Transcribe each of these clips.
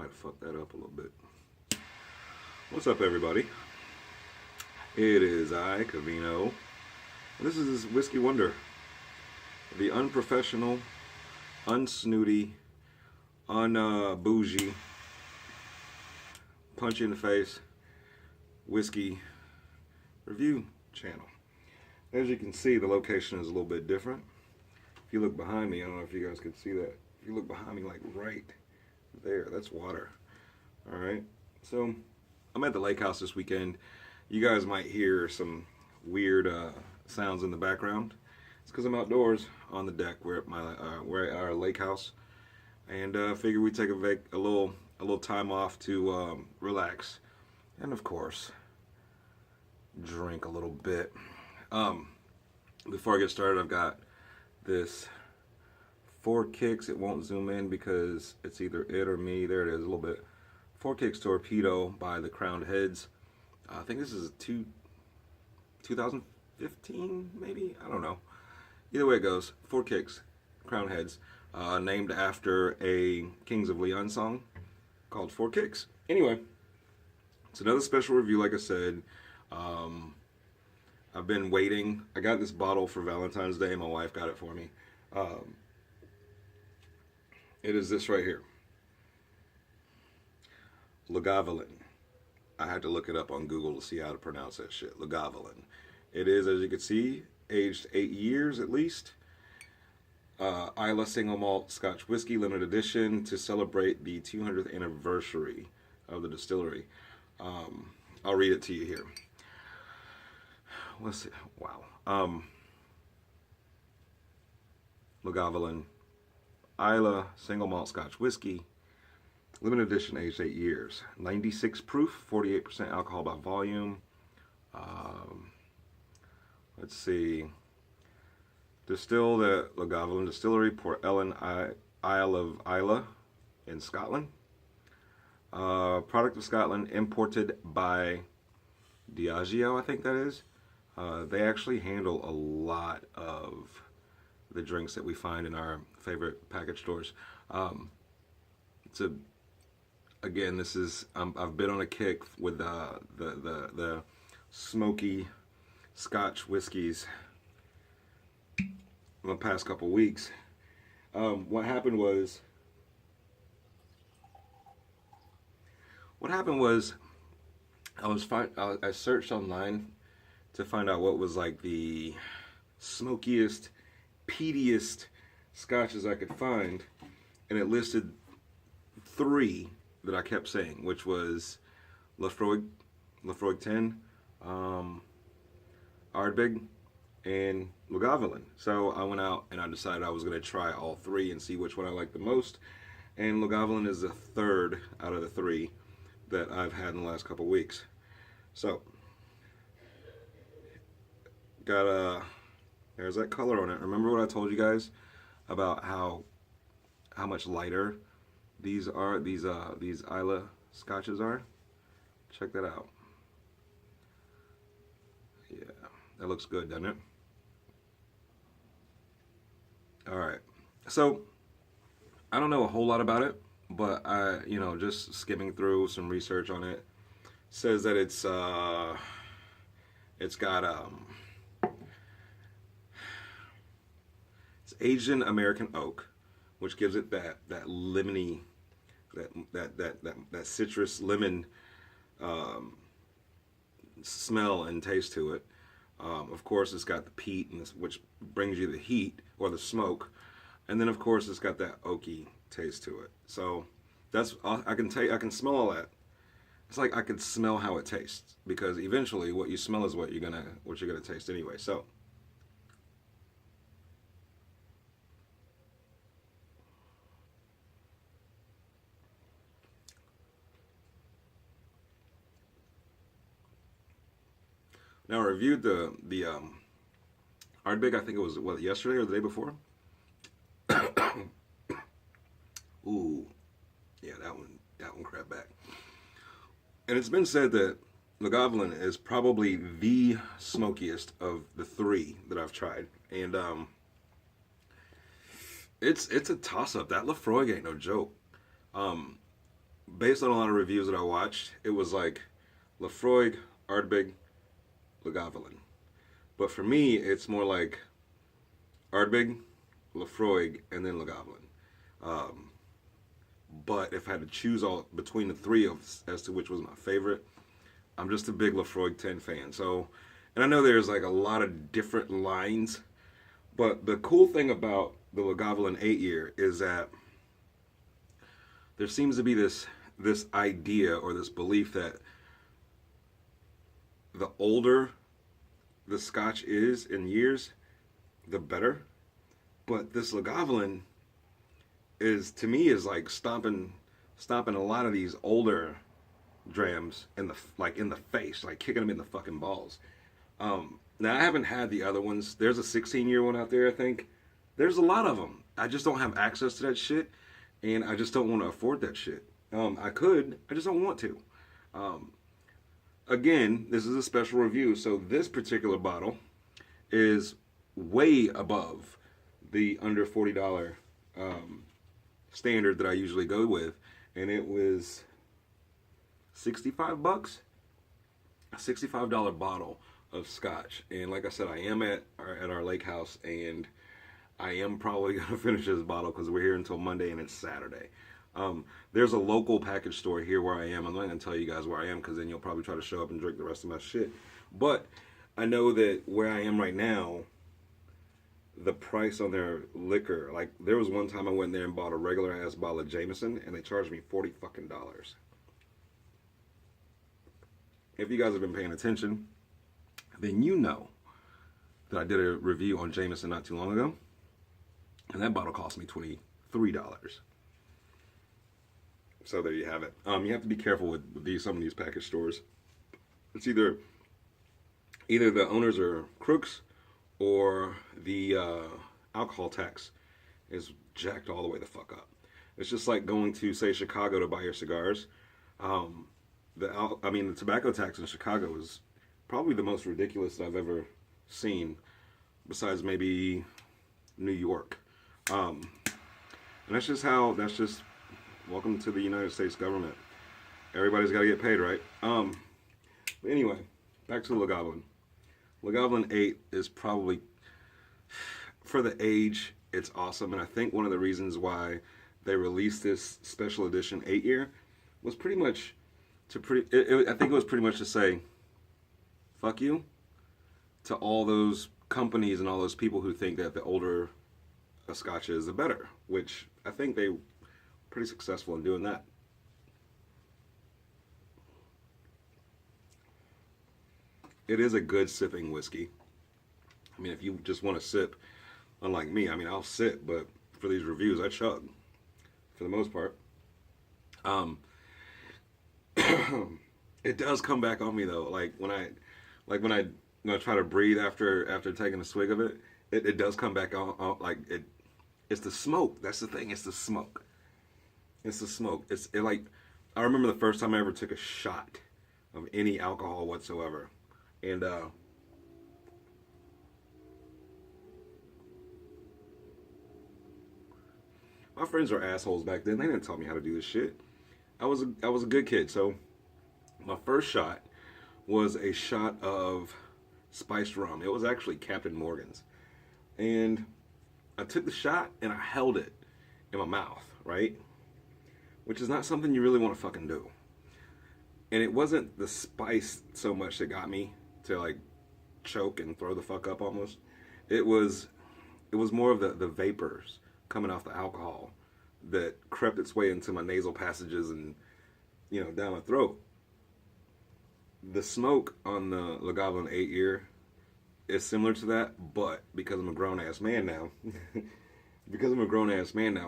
have fucked that up a little bit. What's up, everybody? It is I, Cavino, and this is Whiskey Wonder, the unprofessional, unsnooty, bougie, punch you in the face whiskey review channel. As you can see, the location is a little bit different. If you look behind me, I don't know if you guys can see that. If you look behind me, like right there, that's water. All right, so I'm at the lake house this weekend. You guys might hear some weird sounds in the background. It's because I'm outdoors on the deck. We're at we're at our lake house, and figure we take a little time off to relax, and of course, drink a little bit. Before I get started, I've got this 4 Kicks. It won't zoom in because it's either it or me. There it is, a little bit. 4 Kicks Torpedo by the Crowned Heads. I think this is 2015, maybe? I don't know. Either way it goes, 4 Kicks, Crowned Heads, named after a Kings of Leon song called 4 Kicks. Anyway, it's another special review, like I said. I've been waiting. I got this bottle for Valentine's Day. My wife got it for me. It is this right here. Lagavulin. I had to look it up on Google to see how to pronounce that shit. Lagavulin. It is, as you can see, aged 8 years at least. Isla Single Malt Scotch Whiskey Limited Edition to celebrate the 200th anniversary of the distillery. I'll read it to you here. Let's see. Wow. Lagavulin Isla Single Malt Scotch Whiskey Limited Edition, aged 8 years. 96 proof, 48% alcohol by volume. Let's see. Distilled at Lagavulin Distillery, Port Ellen, Isle of Islay in Scotland. Product of Scotland, imported by Diageo, I think that is. They actually handle a lot of the drinks that we find in our favorite package stores. Again, this is I've been on a kick with the smoky Scotch whiskeys in the past couple weeks. What happened was I searched online to find out what was like the smokiest, peatiest scotches I could find, and it listed 3 that I kept saying, which was Laphroaig 10, Ardbeg, and Lagavulin. So I went out and I decided I was going to try all 3 and see which one I liked the most. And Lagavulin is the 3rd out of the 3 that I've had in the last couple weeks. So got there's that color on it. Remember what I told you guys about how much lighter these Islay scotches are? Check that out. Yeah, that looks good, doesn't it? All right. So I don't know a whole lot about it, but I, just skimming through some research on it, says that it's got it's aged in American oak, which gives it that lemony, that citrus lemon smell and taste to it. Of course, it's got the peat, which brings you the heat or the smoke, and then of course it's got that oaky taste to it. So that's I can smell all that. It's like I can smell how it tastes, because eventually what you smell is what you're gonna taste anyway. So now I reviewed the Ardbeg. I think it was yesterday or the day before. Ooh, yeah, that one grabbed back. And it's been said that Lagavulin is probably the smokiest of the 3 that I've tried, and it's a toss up. That Laphroaig ain't no joke. based on a lot of reviews that I watched, it was like Laphroaig, Ardbeg, Lagavulin. But for me, it's more like Ardbeg, Laphroaig, and then Lagavulin. Um, but if I had to choose all between the three of as to which was my favorite, I'm just a big Laphroaig 10 fan. So, and I know there's like a lot of different lines, but the cool thing about the Lagavulin 8 year is that there seems to be this idea or this belief that the older the Scotch is in years, the better. But this Lagavulin is, to me, is like stomping a lot of these older drams in the face, like kicking them in the fucking balls. Now I haven't had the other ones. There's a 16-year one out there, I think. There's a lot of them. I just don't have access to that shit, and I just don't want to afford that shit. I could, I just don't want to. Again, this is a special review, so this particular bottle is way above the under $40 standard that I usually go with, and it was 65 bucks, a $65 bottle of scotch. And like I said, I am at our lake house, and I am probably gonna finish this bottle because we're here until Monday and it's Saturday. There's a local package store here where I am. I'm not gonna tell you guys where I am because then you'll probably try to show up and drink the rest of my shit. But I know that where I am right now, the price on their liquor, like there was one time I went there and bought a regular ass bottle of Jameson and they charged me $40 fucking. If you guys have been paying attention, then you know that I did a review on Jameson not too long ago, and that bottle cost me $23. So there you have it. You have to be careful with some of these package stores. It's either the owners are crooks or the alcohol tax is jacked all the way the fuck up. It's just like going to, say, Chicago to buy your cigars. The tobacco tax in Chicago is probably the most ridiculous that I've ever seen, besides maybe New York. And that's just welcome to the United States government. Everybody's got to get paid, right? But anyway, back to Lagavulin. Lagavulin 8 is probably, for the age, it's awesome. And I think one of the reasons why they released this special edition 8 year was pretty much I think it was pretty much to say, fuck you to all those companies and all those people who think that the older a scotch is, the better. Which I think they were pretty successful in doing that. It is a good sipping whiskey. I mean, if you just want to sip, unlike me, I mean, I'll sip, but for these reviews, I chug for the most part. It does come back on me though. When I try to breathe after taking a swig of it, it does come back on like it. It's the smoke. That's the thing. It's the smoke. It's the smoke. I remember the first time I ever took a shot of any alcohol whatsoever, and my friends were assholes back then. They didn't tell me how to do this shit. I was a good kid, so my first shot was a shot of spiced rum. It was actually Captain Morgan's, and I took the shot and I held it in my mouth, right? Which is not something you really want to fucking do. And it wasn't the spice so much that got me to like choke and throw the fuck up almost. It was more of the vapors coming off the alcohol that crept its way into my nasal passages and, down my throat. The smoke on the Lagavulin 8 year is similar to that, but because I'm a grown ass man now, I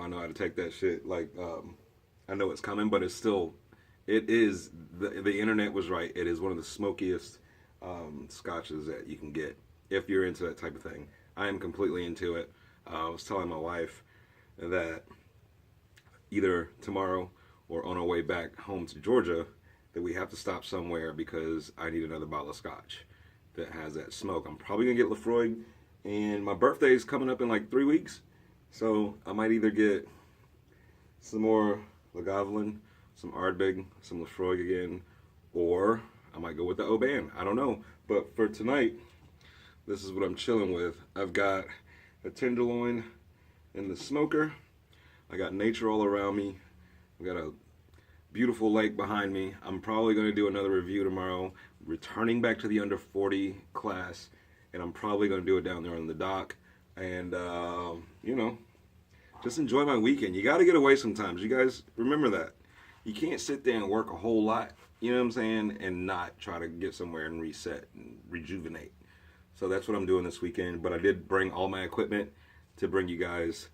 know how to take that shit. I know it's coming, but it is, the internet was right. It is one of the smokiest scotches that you can get if you're into that type of thing. I am completely into it. I was telling my wife that either tomorrow or on our way back home to Georgia that we have to stop somewhere because I need another bottle of scotch that has that smoke. I'm probably gonna get Laphroaig, and my birthday is coming up in like 3 weeks, so I might either get some more Lagavulin some Ardbeg, some Lefroy again, or I might go with the Oban. I don't know. But for tonight, this is what I'm chilling with. I've got a tenderloin in the smoker. I got nature all around me. I've got a beautiful lake behind me. I'm probably going to do another review tomorrow, returning back to the under 40 class, and I'm probably going to do it down there on the dock. And, you know, just enjoy my weekend. You got to get away sometimes. You guys remember that. You can't sit there and work a whole lot, you know what I'm saying, and not try to get somewhere and reset and rejuvenate. So that's what I'm doing this weekend. But I did bring all my equipment to bring you guys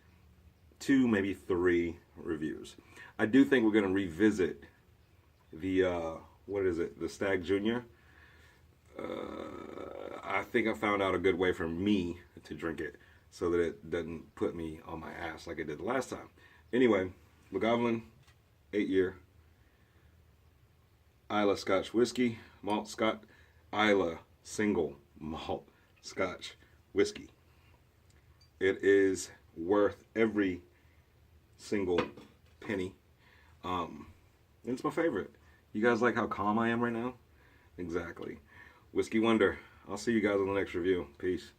2, maybe 3 reviews. I do think we're going to revisit the, what is it, the Stag Junior. I think I found out a good way for me to drink it so that it doesn't put me on my ass like it did the last time. Anyway, Lagavulin, 8-year, Islay Scotch Whiskey, Malt Scotch, Islay Single Malt Scotch Whiskey. It is worth every single penny. It's my favorite. You guys like how calm I am right now? Exactly. Whiskey Wonder. I'll see you guys on the next review. Peace.